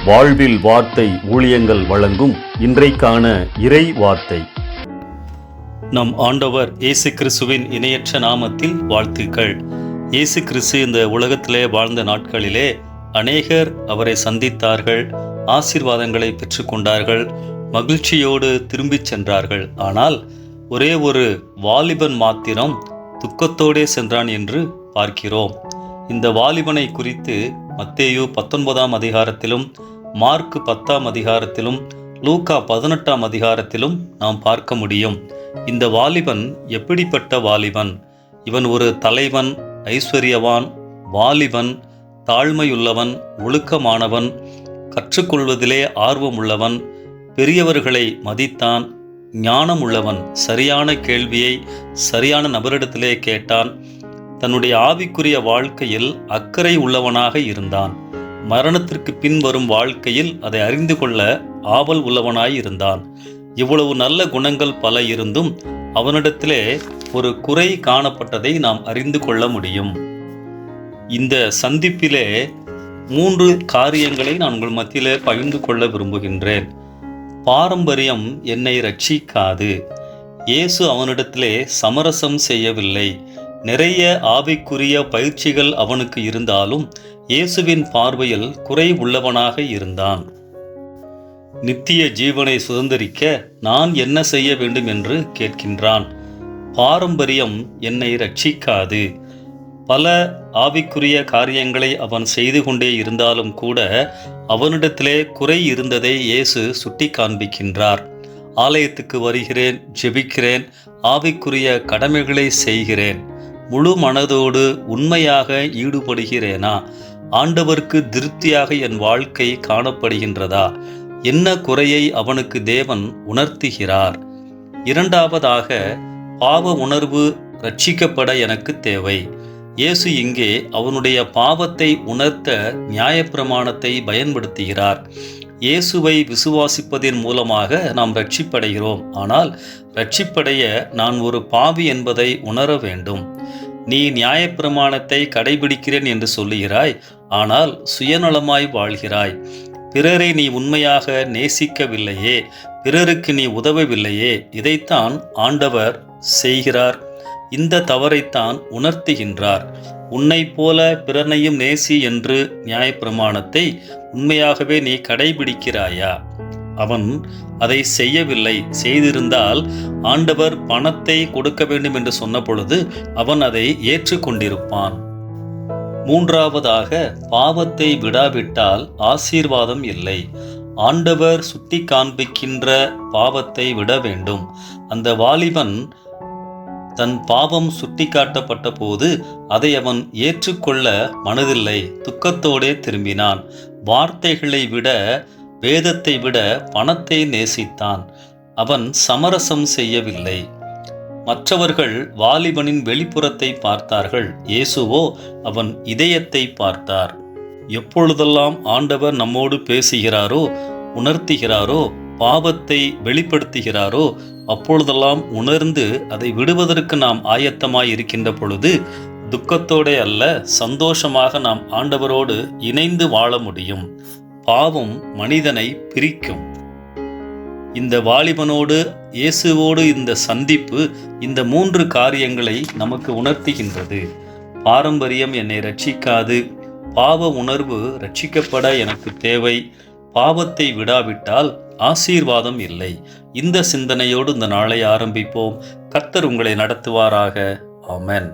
வாழ்வில் வார்த்தை ஊழியங்கள் வழங்கும் இன்றைக்கான இறை வார்த்தை. நம் ஆண்டவர் இயேசு கிறிஸ்துவின் இணையற்ற நாமத்தில் வாழ்த்துக்கள். இயேசு கிறிஸ்து இந்த உலகத்திலே வாழ்ந்த நாட்களிலே அநேகர் அவரை சந்தித்தார்கள், ஆசீர்வாதங்களை பெற்றுக்கொண்டார்கள், மகிழ்ச்சியோடு திரும்பிச் சென்றார்கள். ஆனால் ஒரே ஒரு வாலிபன் மாத்திரம் துக்கத்தோடே சென்றான் என்று பார்க்கிறோம். இந்த வாலிபனை குறித்து மத்தேயு 19ஆம் அதிகாரத்திலும், மார்க் 10ஆம் அதிகாரத்திலும், லூக்கா 18ஆம் அதிகாரத்திலும் நாம் பார்க்க முடியும். இந்த வாலிபன் எப்படிப்பட்ட வாலிபன்? இவன் ஒரு தலைவன், ஐஸ்வர்யவான், வாலிபன், தாழ்மையுள்ளவன், ஒழுக்கமானவன், கற்றுக்கொள்வதிலே ஆர்வமுள்ளவன், பெரியவர்களை மதித்தான், ஞானம் உள்ளவன், சரியான கேள்வியை சரியான நபரிடத்திலே கேட்டான், தன்னுடைய ஆவிக்குரிய வாழ்க்கையில் அக்கறை உள்ளவனாக இருந்தான், மரணத்திற்கு பின் வரும் வாழ்க்கையில் அதை அறிந்து கொள்ள ஆவல் உள்ளவனாய் இருந்தான். இவ்வளவு நல்ல குணங்கள் பல இருந்தும் அவனிடத்திலே ஒரு குறை காணப்பட்டதை நாம் அறிந்து கொள்ள முடியும். இந்த சந்திப்பிலே 3 காரியங்களை நான் உங்கள் மத்தியிலே பகிர்ந்து கொள்ள விரும்புகின்றேன். பாரம்பரியம் என்னை ரட்சிக்காது. இயேசு அவனிடத்திலே சமரசம் செய்யவில்லை. நிறைய ஆவிக்குரிய பயிற்சிகள் அவனுக்கு இருந்தாலும் இயேசுவின் பார்வையில் குறை உள்ளவனாக இருந்தான். நித்திய ஜீவனை சுதந்தரிக்க நான் என்ன செய்ய வேண்டும் என்று கேட்கின்றான். பாரம்பரியம் என்னை ரட்சிக்காது. பல ஆவிக்குரிய காரியங்களை அவன் செய்து கொண்டே இருந்தாலும் கூட அவனிடத்திலே குறை இருந்ததை இயேசு சுட்டி காண்பிக்கின்றார். ஆலயத்துக்கு வருகிறேன், ஜெபிக்கிறேன், ஆவிக்குரிய கடமைகளை செய்கிறேன், முழு மனதோடு உண்மையாக ஈடுபடுகிறேனா? ஆண்டவருக்கு திருப்தியாக என் வாழ்க்கை காணப்படுகின்றதா? என்ன குறையை அவனுக்கு தேவன் உணர்த்துகிறார்? இரண்டாவதாக, பாவ உணர்வு ரட்சிக்கப்பட எனக்கு தேவை. இயேசு இங்கே அவனுடைய பாவத்தை உணர்த்த நியாயப்பிரமாணத்தை பயன்படுத்துகிறார். இயேசுவை விசுவாசிப்பதன் மூலமாக நாம் ரட்சிப்படைகிறோம். ஆனால் ரட்சிப்படைய நான் ஒரு பாவி என்பதை உணர வேண்டும். நீ நியாயப்பிரமாணத்தை கடைபிடிக்கிறேன் என்று சொல்லுகிறாய், ஆனால் சுயநலமாய் வாழ்கிறாய். பிறரை நீ உண்மையாக நேசிக்கவில்லையே, பிறருக்கு நீ உதவவில்லையே. இதைத்தான் ஆண்டவர் செய்கிறார். இந்த தவறைத்தான் உணர்த்துகின்றார். உன்னை போல பிறனையும் நேசி என்று நியாயப்பிரமாணத்தை உண்மையாகவே நீ கடைபிடிக்கிறாயா? அவன் அதை செய்யவில்லை. செய்திருந்தால் ஆண்டவர் பணத்தை கொடுக்க வேண்டும் என்று சொன்ன பொழுது அவன் அதை ஏற்றுக்கொண்டிருப்பான். மூன்றாவதாக, பாவத்தை விடாவிட்டால் ஆசீர்வாதம் இல்லை. ஆண்டவர் சுட்டி காண்பிக்கின்ற பாவத்தை விட வேண்டும். அந்த வாலிபன் தன் பாவம் சுட்டி காட்டப்பட்ட போது அதை அவன் ஏற்றுக்கொள்ள மனதில்லை. துக்கத்தோடே திரும்பினான். வார்த்தைகளை விட, வேதத்தை விட பணத்தை நேசித்தான். அவன் சமரசம் செய்யவில்லை. மற்றவர்கள் வாலிபனின் வெளிப்புறத்தை பார்த்தார்கள். இயேசுவோ அவன் இதயத்தை பார்த்தார். எப்பொழுதெல்லாம் ஆண்டவர் நம்மோடு பேசுகிறாரோ, உணர்த்துகிறாரோ, பாவத்தை வெளிப்படுத்துகிறாரோ, அப்பொழுதெல்லாம் உணர்ந்து அதை விடுவதற்கு நாம் ஆயத்தமாய் இருக்கின்ற பொழுது துக்கத்தோடே அல்ல, சந்தோஷமாக நாம் ஆண்டவரோடு இணைந்து வாழ முடியும். பாவம் மனிதனை பிரிக்கும். இந்த வாலிபனோடு இயேசுவோடு இந்த சந்திப்பு இந்த 3 காரியங்களை நமக்கு உணர்த்துகின்றது. பாரம்பரியம் என்னை ரட்சிக்காது. பாவ உணர்வு ரட்சிக்கப்பட எனக்கு தேவை. பாவத்தை விடாவிட்டால் ஆசீர்வாதம் இல்லை. இந்த சிந்தனையோடு இந்த நாளை ஆரம்பிப்போம். கர்த்தர் உங்களை நடத்துவாராக. ஆமென்.